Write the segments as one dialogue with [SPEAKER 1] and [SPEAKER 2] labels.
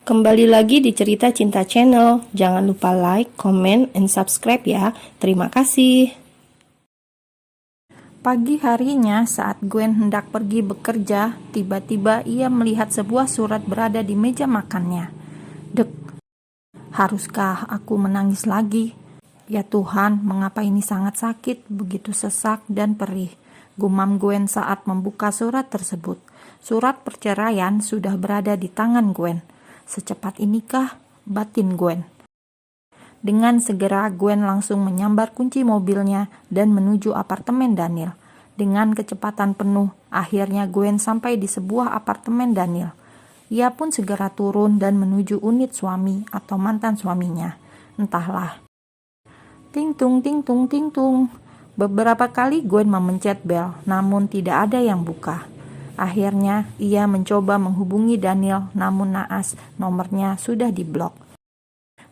[SPEAKER 1] Kembali lagi di Cerita Cinta Channel. Jangan lupa like, comment, and subscribe ya. Terima kasih. Pagi harinya saat Gwen hendak pergi bekerja, tiba-tiba ia melihat sebuah surat berada di meja makannya. Dek, haruskah aku menangis lagi? Ya Tuhan, mengapa ini sangat sakit, begitu sesak dan perih? Gumam Gwen saat membuka surat tersebut. Surat perceraian sudah berada di tangan Gwen. Secepat inikah? Batin Gwen. Dengan segera Gwen langsung menyambar kunci mobilnya dan menuju apartemen Daniel. Dengan kecepatan penuh, akhirnya Gwen sampai di sebuah apartemen Daniel. Ia pun segera turun dan menuju unit suami atau mantan suaminya. Entahlah. Ting tung ting tung ting tung. Beberapa kali Gwen memencet bel, namun tidak ada yang buka. Akhirnya, ia mencoba menghubungi Daniel, namun naas, nomornya sudah diblok.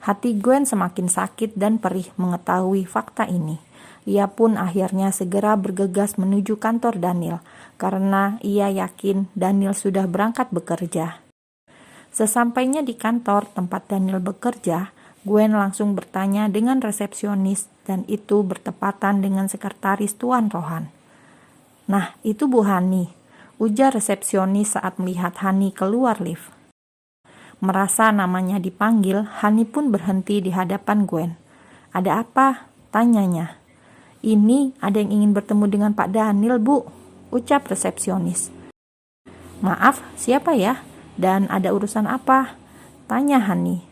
[SPEAKER 1] Hati Gwen semakin sakit dan perih mengetahui fakta ini. Ia pun akhirnya segera bergegas menuju kantor Daniel, karena ia yakin Daniel sudah berangkat bekerja. Sesampainya di kantor tempat Daniel bekerja, Gwen langsung bertanya dengan resepsionis, dan itu bertepatan dengan sekretaris Tuan Rohan. "Nah, itu Bu Hani," ujar resepsionis saat melihat Hani keluar lift. Merasa namanya dipanggil, Hani pun berhenti di hadapan Gwen. "Ada apa?" tanyanya. "Ini ada yang ingin bertemu dengan Pak Daniel, Bu," ucap resepsionis. "Maaf, siapa ya? Dan ada urusan apa?" tanya Hani.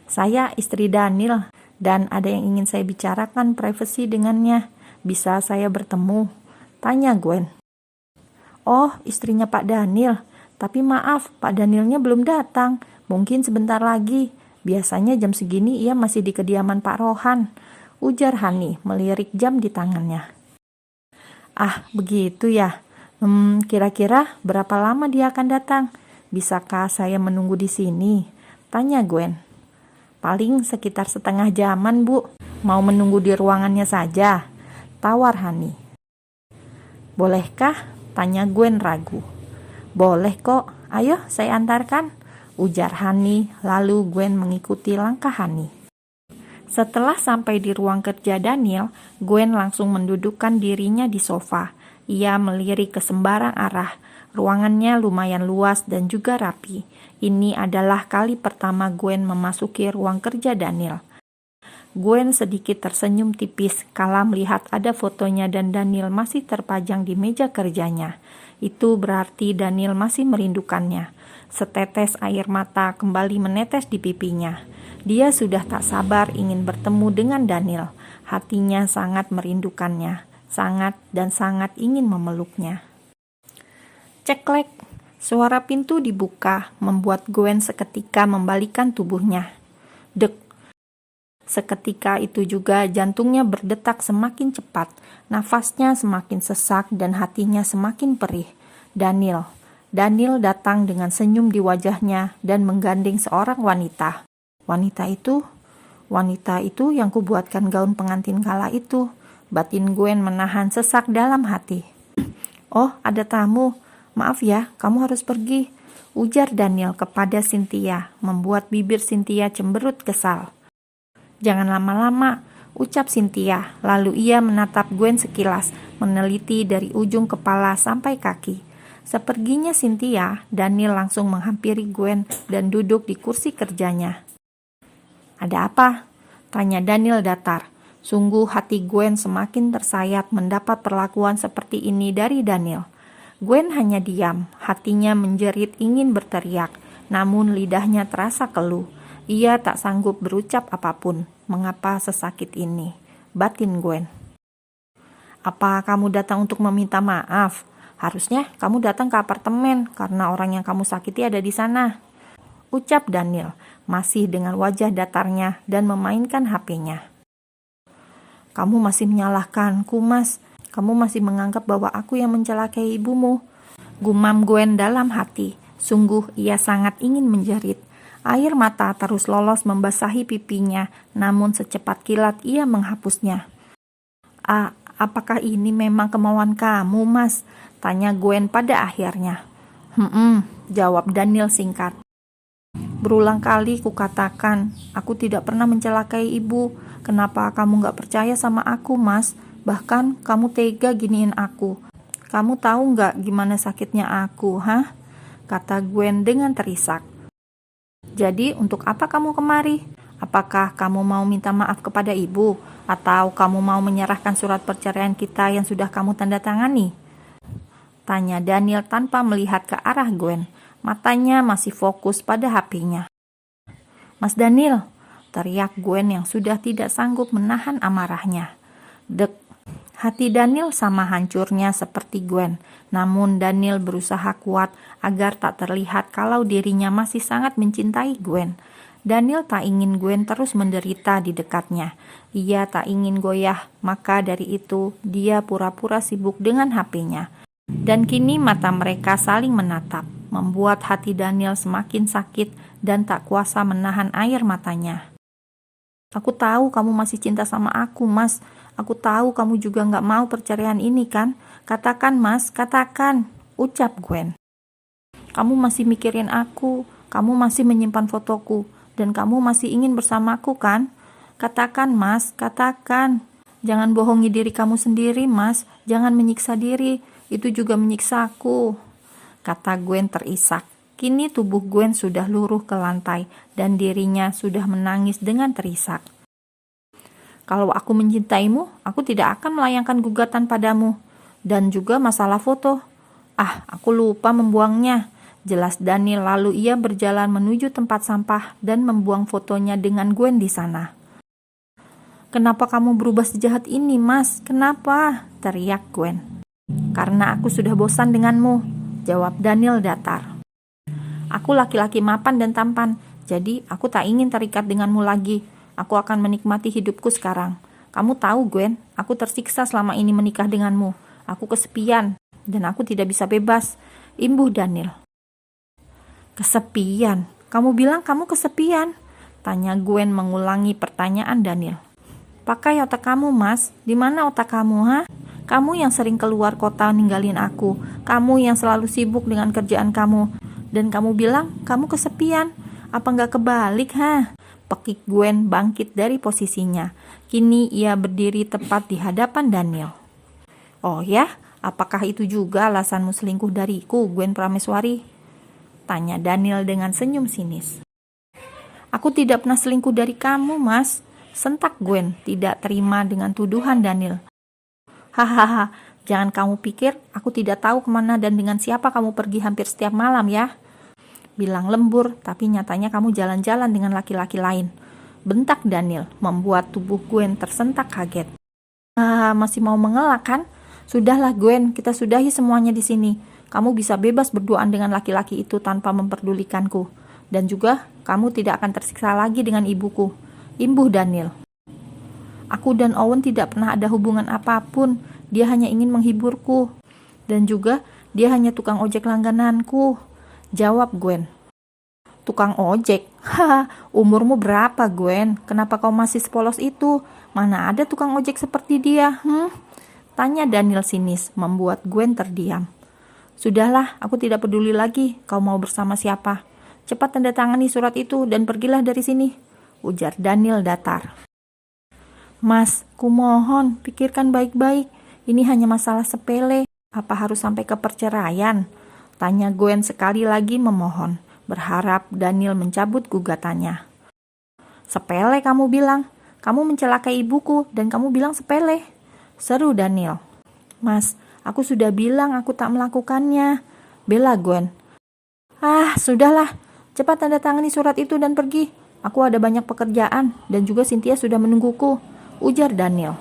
[SPEAKER 1] "Saya istri Daniel, dan ada yang ingin saya bicarakan privasi dengannya. Bisa saya bertemu?" tanya Gwen. "Oh, istrinya Pak Daniel. Tapi maaf, Pak Danielnya belum datang. Mungkin sebentar lagi. Biasanya jam segini ia masih di kediaman Pak Rohan," ujar Hani melirik jam di tangannya. "Ah, begitu ya. Kira-kira berapa lama dia akan datang? Bisakah saya menunggu di sini?" tanya Gwen. "Paling sekitar setengah jaman, Bu. Mau menunggu di ruangannya saja," tawar Hani. "Bolehkah?" tanya Gwen ragu. "Boleh kok, ayo saya antarkan," ujar Hani, lalu Gwen mengikuti langkah Hani. Setelah sampai di ruang kerja Daniel, Gwen langsung mendudukkan dirinya di sofa. Ia melirik ke sembarang arah. Ruangannya lumayan luas dan juga rapi. Ini adalah kali pertama Gwen memasuki ruang kerja Daniel. Gwen sedikit tersenyum tipis kala melihat ada fotonya dan Daniel masih terpajang di meja kerjanya. Itu berarti Daniel masih merindukannya. Setetes air mata kembali menetes di pipinya. Dia sudah tak sabar ingin bertemu dengan Daniel. Hatinya sangat merindukannya, sangat dan sangat ingin memeluknya. Ceklek, suara pintu dibuka membuat Gwen seketika membalikkan tubuhnya. Dek. Seketika itu juga jantungnya berdetak semakin cepat, nafasnya semakin sesak dan hatinya semakin perih. Daniel datang dengan senyum di wajahnya dan menggandeng seorang wanita. Wanita itu yang kubuatkan gaun pengantin kala itu. Batin Gwen menahan sesak dalam hati. "Oh, ada tamu. Maaf ya, kamu harus pergi," ujar Daniel kepada Cynthia, membuat bibir Cynthia cemberut kesal. "Jangan lama-lama," ucap Cynthia, lalu ia menatap Gwen sekilas, meneliti dari ujung kepala sampai kaki. Seperginya Cynthia, Daniel langsung menghampiri Gwen dan duduk di kursi kerjanya. "Ada apa?" tanya Daniel datar. Sungguh hati Gwen semakin tersayat mendapat perlakuan seperti ini dari Daniel. Gwen hanya diam, hatinya menjerit ingin berteriak, namun lidahnya terasa keluh. Ia tak sanggup berucap apapun. Mengapa sesakit ini? Batin Gwen. "Apa kamu datang untuk meminta maaf? Harusnya kamu datang ke apartemen karena orang yang kamu sakiti ada di sana," ucap Daniel, masih dengan wajah datarnya dan memainkan HP-nya. "Kamu masih menyalahkanku, Mas. Kamu masih menganggap bahwa aku yang mencelakai ibumu," gumam Gwen dalam hati. Sungguh ia sangat ingin menjerit. Air mata terus lolos membasahi pipinya, namun secepat kilat ia menghapusnya. Apakah ini memang kemauan kamu, Mas?" tanya Gwen pada akhirnya. Jawab Daniel singkat. Berulang kali kukatakan, aku tidak pernah mencelakai ibu. Kenapa kamu gak percaya sama aku, Mas? Bahkan kamu tega giniin aku. Kamu tahu gak gimana sakitnya aku, hah? Kata Gwen dengan terisak. Jadi untuk apa kamu kemari? Apakah kamu mau minta maaf kepada ibu? Atau kamu mau menyerahkan surat perceraian kita yang sudah kamu tanda tangani? Tanya Daniel tanpa melihat ke arah Gwen. Matanya masih fokus pada HP-nya. Mas Daniel, teriak Gwen yang sudah tidak sanggup menahan amarahnya. Dek, hati Daniel sama hancurnya seperti Gwen. Namun Daniel berusaha kuat agar tak terlihat kalau dirinya masih sangat mencintai Gwen. Daniel tak ingin Gwen terus menderita di dekatnya. Ia tak ingin goyah, maka dari itu dia pura-pura sibuk dengan HP-nya. Dan kini mata mereka saling menatap, membuat hati Daniel semakin sakit dan tak kuasa menahan air matanya. Aku tahu kamu masih cinta sama aku, Mas. Aku tahu kamu juga gak mau perceraian ini kan? Katakan, Mas, katakan, ucap Gwen. Kamu masih mikirin aku, kamu masih menyimpan fotoku, dan kamu masih ingin bersamaku kan? Katakan, Mas, katakan. Jangan bohongi diri kamu sendiri, Mas. Jangan menyiksa diri. Itu juga menyiksa aku, kata Gwen terisak. Kini tubuh Gwen sudah luruh ke lantai dan dirinya sudah menangis dengan terisak. Kalau aku mencintaimu, aku tidak akan melayangkan gugatan padamu. Dan juga masalah foto. Aku lupa membuangnya. Jelas Daniel, lalu ia berjalan menuju tempat sampah dan membuang fotonya dengan Gwen di sana. Kenapa kamu berubah sejahat ini, Mas? Kenapa? Teriak Gwen. Karena aku sudah bosan denganmu, jawab Daniel datar. Aku laki-laki mapan dan tampan, jadi aku tak ingin terikat denganmu lagi. Aku akan menikmati hidupku sekarang. Kamu tahu, Gwen, aku tersiksa selama ini menikah denganmu. Aku kesepian, dan aku tidak bisa bebas, imbuh Daniel. Kesepian? Kamu bilang kamu kesepian? Tanya Gwen mengulangi pertanyaan Daniel. Pakai otak kamu, Mas. Di mana otak kamu, ha? Kamu yang sering keluar kota ninggalin aku. Kamu yang selalu sibuk dengan kerjaan kamu. Dan kamu bilang kamu kesepian. Apa nggak kebalik, ha? Pekik Gwen bangkit dari posisinya. Kini ia berdiri tepat di hadapan Daniel. Oh ya, apakah itu juga alasanmu selingkuh dariku, Gwen Prameswari? Tanya Daniel dengan senyum sinis. Aku tidak pernah selingkuh dari kamu, Mas. Sentak Gwen tidak terima dengan tuduhan Daniel. Hahaha, jangan kamu pikir aku tidak tahu kemana dan dengan siapa kamu pergi hampir setiap malam ya. Bilang lembur, tapi nyatanya kamu jalan-jalan dengan laki-laki lain. Bentak Daniel, membuat tubuh Gwen tersentak kaget. Masih mau mengelak kan? Sudahlah Gwen, kita sudahi semuanya di sini. Kamu bisa bebas berduaan dengan laki-laki itu tanpa memperdulikanku. Dan juga, kamu tidak akan tersiksa lagi dengan ibuku. Imbuh Daniel. Aku dan Owen tidak pernah ada hubungan apapun. Dia hanya ingin menghiburku. Dan juga dia hanya tukang ojek langgananku. Jawab Gwen. Tukang ojek? Haha, umurmu berapa Gwen? Kenapa kau masih sepolos itu? Mana ada tukang ojek seperti dia? Tanya Daniel sinis, membuat Gwen terdiam. Sudahlah, aku tidak peduli lagi kau mau bersama siapa. Cepat tanda tangani surat itu dan pergilah dari sini, ujar Daniel datar. Mas, kumohon, pikirkan baik-baik. Ini hanya masalah sepele. Apa harus sampai ke perceraian? Tanya Gwen sekali lagi memohon, berharap Daniel mencabut gugatannya. Sepele kamu bilang? Kamu mencelakai ibuku dan kamu bilang sepele? Seru Daniel. Mas, aku sudah bilang aku tak melakukannya. Bela Gwen. Sudahlah. Cepat tanda tangani surat itu dan pergi. Aku ada banyak pekerjaan dan juga Cynthia sudah menungguku, ujar Daniel.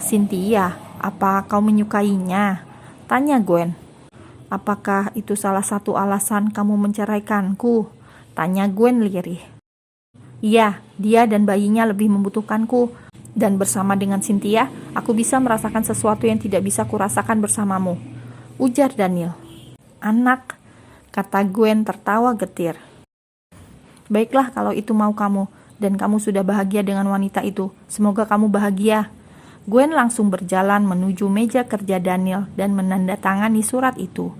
[SPEAKER 1] Cynthia, apa kau menyukainya? Tanya Gwen. Apakah itu salah satu alasan kamu menceraikanku? Tanya Gwen lirih. Iya, dia dan bayinya lebih membutuhkanku. Dan bersama dengan Cynthia, aku bisa merasakan sesuatu yang tidak bisa kurasakan bersamamu, ujar Daniel. Anak, kata Gwen tertawa getir. Baiklah kalau itu mau kamu, dan kamu sudah bahagia dengan wanita itu. Semoga kamu bahagia. Gwen langsung berjalan menuju meja kerja Daniel dan menandatangani surat itu.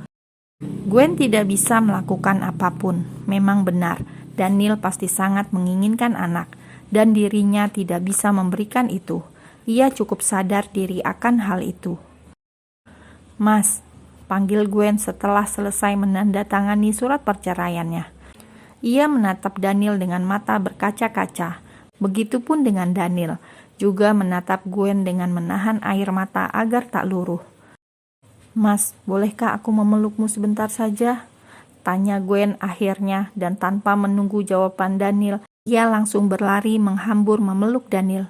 [SPEAKER 1] Gwen tidak bisa melakukan apapun, memang benar. Daniel pasti sangat menginginkan anak, dan dirinya tidak bisa memberikan itu. Ia cukup sadar diri akan hal itu. "Mas," panggil Gwen setelah selesai menandatangani surat perceraiannya. Ia menatap Daniel dengan mata berkaca-kaca. Begitupun dengan Daniel, juga menatap Gwen dengan menahan air mata agar tak luruh. "Mas, bolehkah aku memelukmu sebentar saja?" tanya Gwen akhirnya, dan tanpa menunggu jawaban Daniel, ia langsung berlari menghambur memeluk Daniel.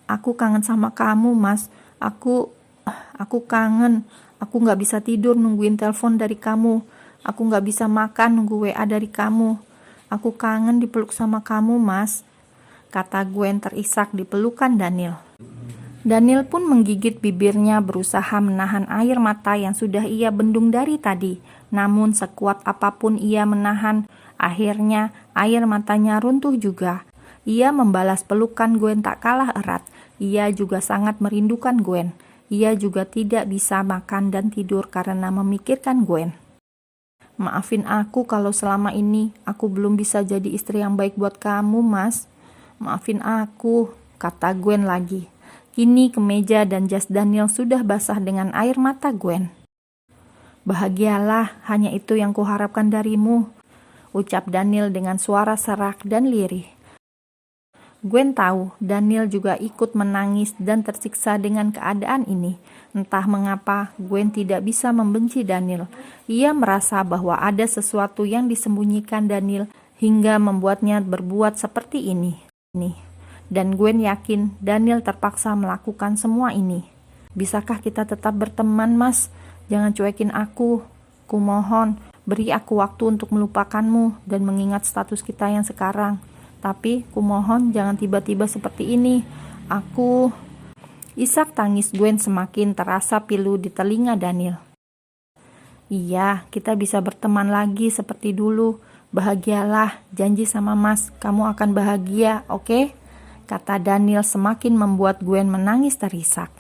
[SPEAKER 1] Aku kangen sama kamu, Mas. Aku kangen. Aku gak bisa tidur nungguin telepon dari kamu. Aku gak bisa makan nunggu WA dari kamu. Aku kangen dipeluk sama kamu, Mas," kata Gwen terisak di pelukan Daniel. Daniel pun menggigit bibirnya berusaha menahan air mata yang sudah ia bendung dari tadi. Namun sekuat apapun ia menahan, akhirnya air matanya runtuh juga. Ia membalas pelukan Gwen tak kalah erat. Ia juga sangat merindukan Gwen. Ia juga tidak bisa makan dan tidur karena memikirkan Gwen. "Maafin aku kalau selama ini aku belum bisa jadi istri yang baik buat kamu, Mas. Maafin aku," kata Gwen lagi. Kini kemeja dan jas Daniel sudah basah dengan air mata Gwen. "Bahagialah, hanya itu yang kuharapkan darimu," ucap Daniel dengan suara serak dan lirih. Gwen tahu Daniel juga ikut menangis dan tersiksa dengan keadaan ini. Entah mengapa Gwen tidak bisa membenci Daniel. Ia merasa bahwa ada sesuatu yang disembunyikan Daniel hingga membuatnya berbuat seperti ini. Dan Gwen yakin Daniel terpaksa melakukan semua ini. "Bisakah kita tetap berteman, Mas? Jangan cuekin aku. Kumohon, beri aku waktu untuk melupakanmu dan mengingat status kita yang sekarang. Tapi kumohon jangan tiba-tiba seperti ini. Aku..." Isak tangis Gwen semakin terasa pilu di telinga Daniel. "Iya, kita bisa berteman lagi seperti dulu. Bahagialah, janji sama Mas, kamu akan bahagia, oke?" kata Daniel semakin membuat Gwen menangis terisak.